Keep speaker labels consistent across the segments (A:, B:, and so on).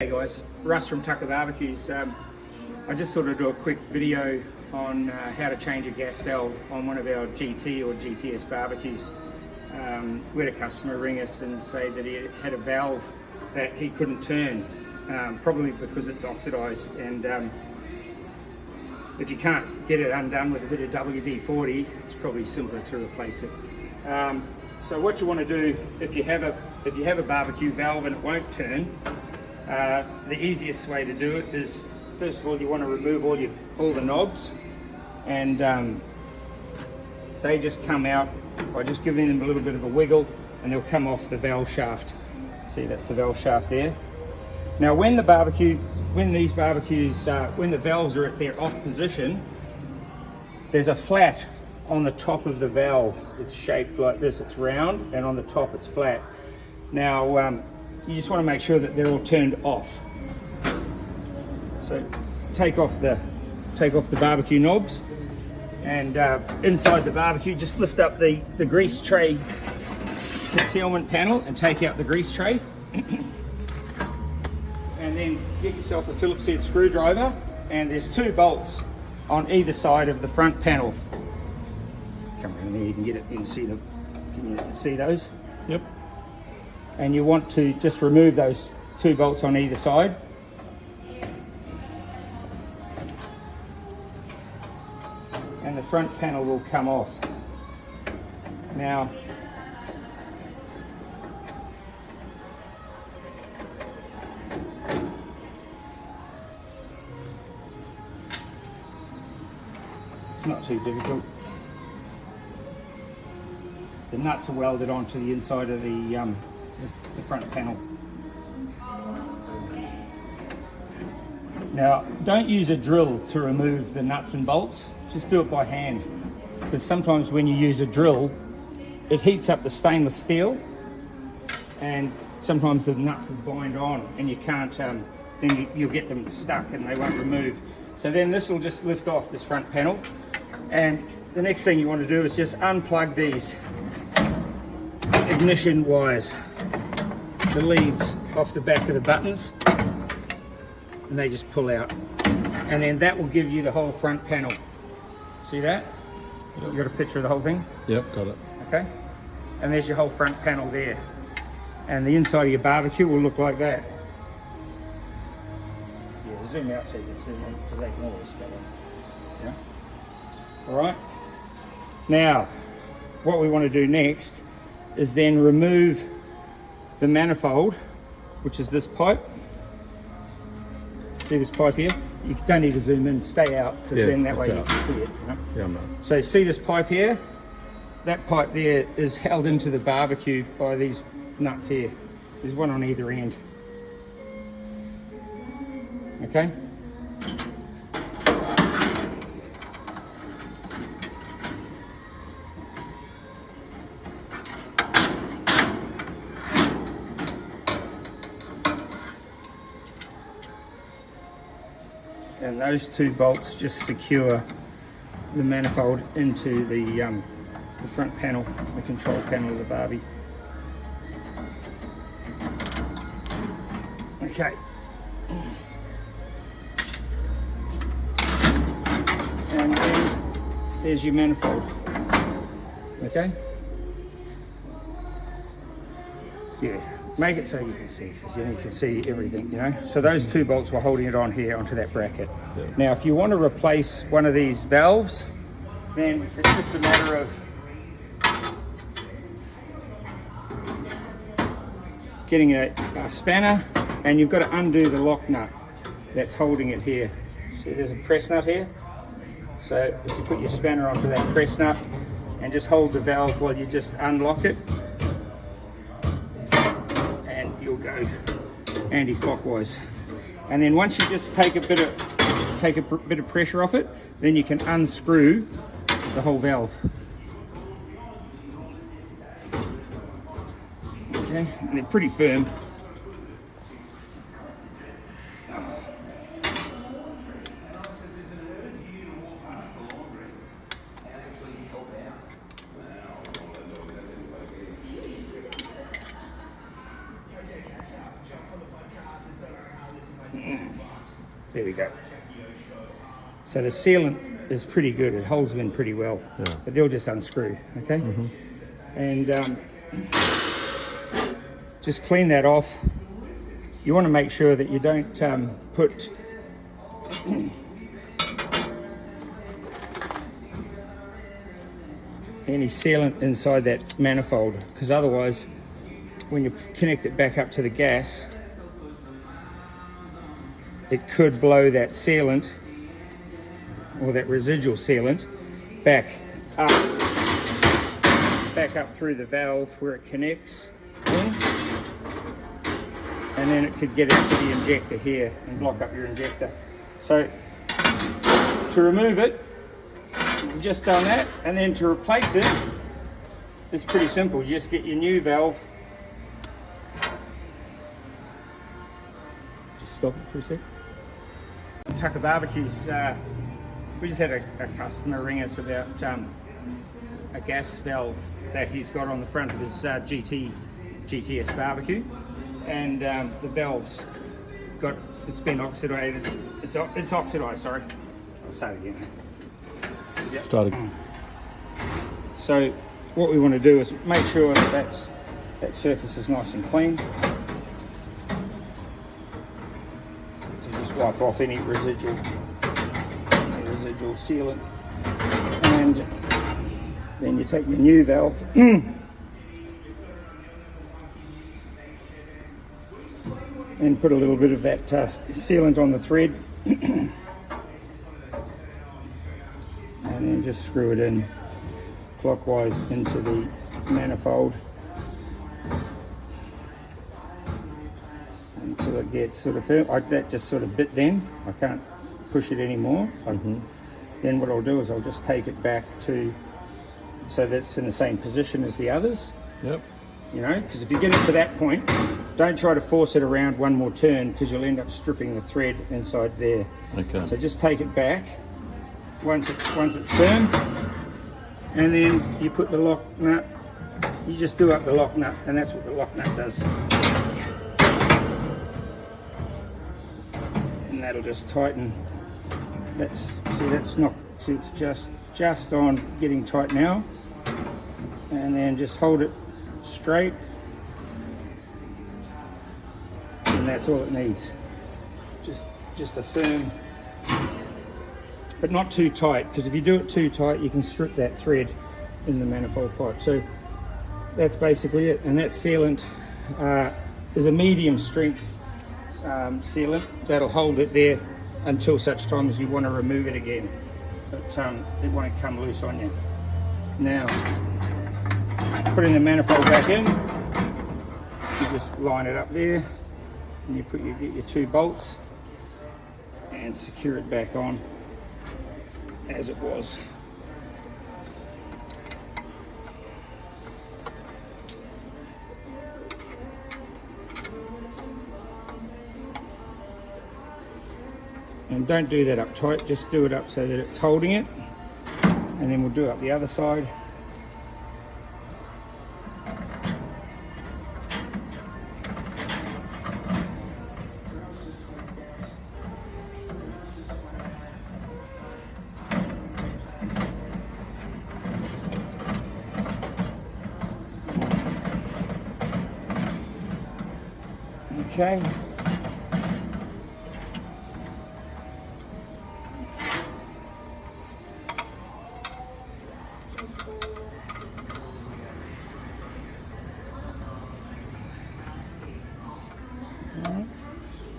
A: Hey guys, Russ from Tucker Barbecues. I just thought I'd do a quick video on how to change a gas valve on one of our GT or GTS barbecues. We had a customer ring us and say that he had a valve that he couldn't turn, probably because it's oxidised, and if you can't get it undone with a bit of WD-40, it's probably simpler to replace it. So what you want to do if you have a barbecue valve and it won't turn, the easiest way to do it is, first of all, you want to remove all the knobs, and they just come out by just giving them a little bit of a wiggle, and they'll come off the valve shaft. See, that's the valve shaft there. Now when the valves are at their off position, there's a flat on the top of the valve. It's shaped like this, it's round, and on the top it's flat. Now you just want to make sure that they're all turned off. So take off the barbecue knobs, and inside the barbecue, just lift up the grease tray concealment panel and take out the grease tray. And then get yourself a Phillips head screwdriver, and there's 2 bolts on either side of the front panel. Come around there, you can get it, you can see them. Can you see those?
B: Yep.
A: And you want to just remove those 2 bolts on either side. And the front panel will come off. Now, it's not too difficult. The nuts are welded onto the inside of the front panel. Now, don't use a drill to remove the nuts and bolts, just do it by hand, because sometimes when you use a drill, it heats up the stainless steel, and sometimes the nuts will bind on, and you can't, then you'll get them stuck and they won't remove. So then this will just lift off this front panel, and the next thing you want to do is just unplug these ignition wires, the leads off the back of the buttons, and they just pull out, and then that will give you the whole front panel. See that? Yep. You got a picture of the whole thing?
B: Yep, got it.
A: Okay, and there's your whole front panel there, and the inside of your barbecue will look like that. Yeah, zoom out so you can see them, because they can always go in. Yeah. All right. Now, what we want to do next is then remove the manifold, which is this pipe. See this pipe here? You don't need to zoom in, stay out, because then that way you can see it. You know?
B: Yeah, I'm not.
A: So see this pipe here? That pipe there is held into the barbecue by these nuts here. There's one on either end. Okay? And those 2 bolts just secure the manifold into the front panel, the control panel of the Barbie. Okay. And then there's your manifold. Okay? Yeah. Make it so you can see, because then you can see everything, you know. So those 2 bolts were holding it on here onto that bracket. Yeah. Now, if you want to replace one of these valves, then it's just a matter of getting a spanner, and you've got to undo the lock nut that's holding it here. See, there's a press nut here. So if you put your spanner onto that press nut and just hold the valve while you just unlock it, you'll go anti-clockwise. And then once you just take a bit of pressure off it, then you can unscrew the whole valve. Okay, and they're pretty firm. There we go. So the sealant is pretty good. It holds them in pretty well, but they'll just unscrew, okay? And just clean that off. You want to make sure that you don't put any sealant inside that manifold, because otherwise when you connect it back up to the gas, it could blow that sealant or that residual sealant back up through the valve where it connects in, and then it could get into the injector here and block up your injector. So to remove it, we've just done that, and then to replace it, it's pretty simple. You just get your new valve. Just stop it for a sec. Tucker Barbecues, we just had a customer ring us about a gas valve that he's got on the front of his GTS barbecue, and the valve's it's been oxidated. It's oxidized. Sorry, I'll say it again. Yep.
B: Started.
A: So what we want to do is make sure that that surface is nice and clean. So just wipe off any residual sealant, and then you take your new valve and put a little bit of that sealant on the thread, and then just screw it in clockwise into the manifold until it gets sort of firm. That just sort of bit then. I can't push it anymore. Then what I'll do is I'll just take it back to so that it's in the same position as the others.
B: Yep.
A: You know, because if you get it to that point, don't try to force it around one more turn, because you'll end up stripping the thread inside there.
B: Okay.
A: So just take it back once it's firm, and then you put the lock nut. You just do up the lock nut, and that's what the lock nut does. And that'll just tighten. It's just on getting tight now, and then just hold it straight, and that's all it needs. Just a firm, but not too tight, because if you do it too tight, you can strip that thread in the manifold pipe. So that's basically it, and that sealant is a medium strength sealant that'll hold it there until such time as you want to remove it again, but it won't come loose on you. Now, putting the manifold back in, you just line it up there, and you get your two bolts and secure it back on as it was. And don't do that up tight, just do it up so that it's holding it, and then we'll do up the other side. Okay.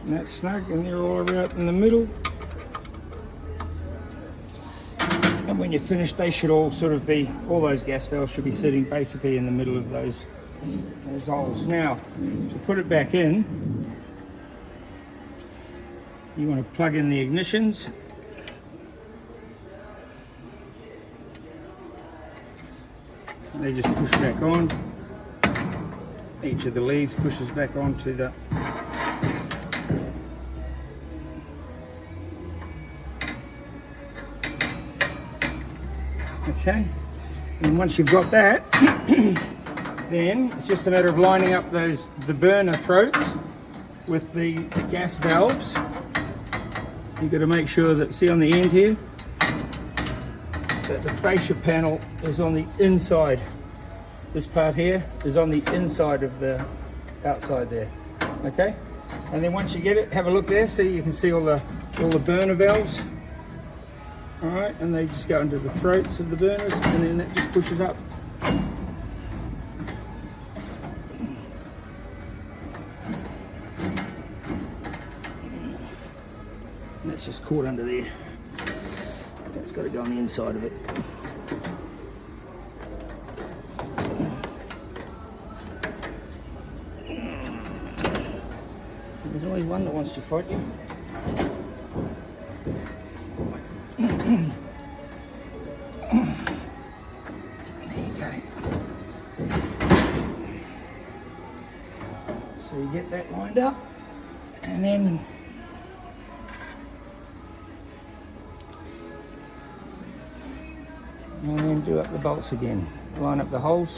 A: And that's snug, and they're all about in the middle. And when you're finished, they should all sort of be, all those gas valves should be sitting basically in the middle of those holes. Now, to put it back in, you want to plug in the ignitions. They just push back on. Each of the leads pushes back onto the okay, and once you've got that, then it's just a matter of lining up the burner throats with the gas valves, you've got to make sure that, see on the end here, that the fascia panel is on the inside. This part here is on the inside of the outside there. Okay? And then once you get it, have a look there, see you can see all the burner valves. Alright, and they just go into the throats of the burners, and then that just pushes up. And that's just caught under there. That's got to go on the inside of it. There's always one that wants to fight you. There you go. So you get that lined up, and then do up the bolts again. Line up the holes.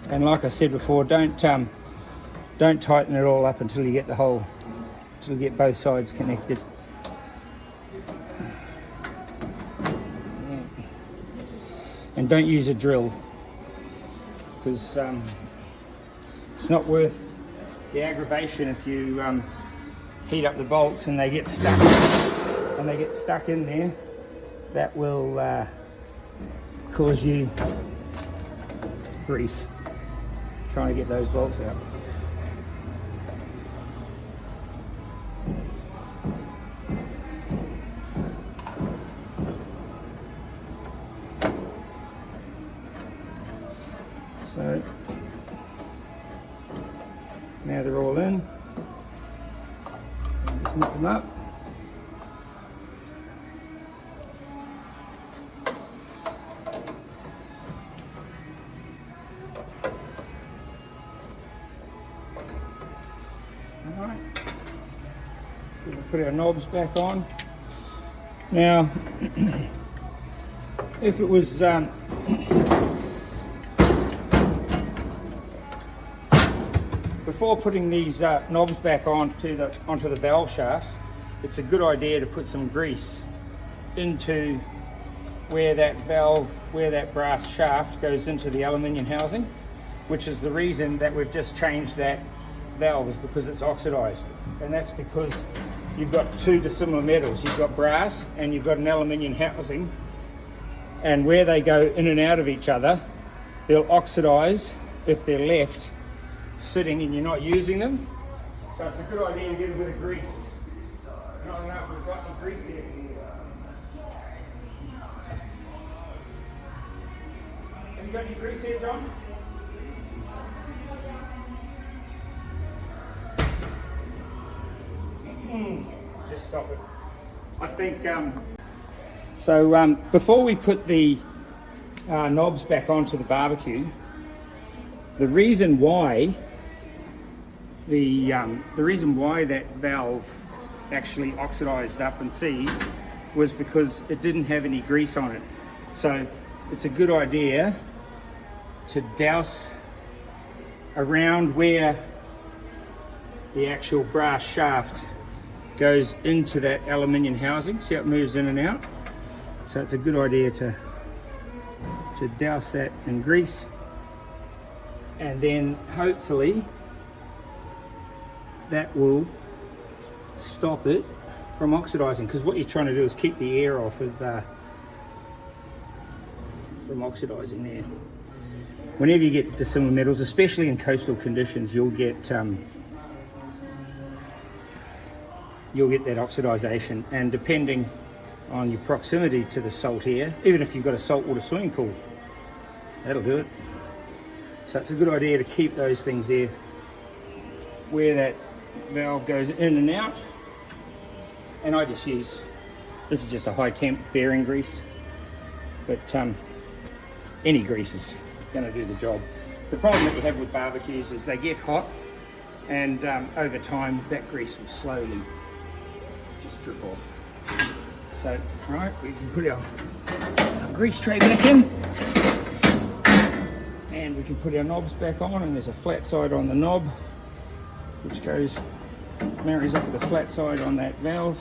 A: And like I said before, don't tighten it all up until you get the hole, until you get both sides connected. Yeah. And don't use a drill, because it's not worth the aggravation if you heat up the bolts and they get stuck. And they get stuck in there. That will cause you grief trying to get those bolts out. So now they're all in. Just nip them up. Alright, we'll put our knobs back on. Now, if it was before putting these knobs back onto the valve shafts, it's a good idea to put some grease into where that brass shaft goes into the aluminium housing, which is the reason that we've just changed that valve, is because it's oxidized. And that's because you've got two dissimilar metals. You've got brass and you've got an aluminium housing, and where they go in and out of each other, they'll oxidize if they're left sitting and you're not using them. So it's a good idea to get a bit of grease. I don't know if we've got any grease here. Have you got any grease here, John? Just stop it. I think before we put the knobs back onto the barbecue, the reason why that valve actually oxidized up and seized was because it didn't have any grease on it. So it's a good idea to douse around where the actual brass shaft goes into that aluminium housing. See how it moves in and out? So it's a good idea to douse that in grease, and then hopefully that will stop it from oxidizing, because what you're trying to do is keep the air off of from oxidizing there. Whenever you get dissimilar metals, especially in coastal conditions, you'll get that oxidization, and depending on your proximity to the salt air, even if you've got a saltwater swimming pool, that'll do it. So it's a good idea to keep those things there where that valve goes in and out. And I just use, this is just a high temp bearing grease, but any grease is going to do the job. The problem that you have with barbecues is they get hot, and over time that grease will slowly just drip off. So, all right, we can put our grease tray back in, And we can put our knobs back on, and there's a flat side on the knob which marries up with the flat side on that valve.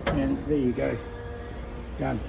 A: And there you go, done.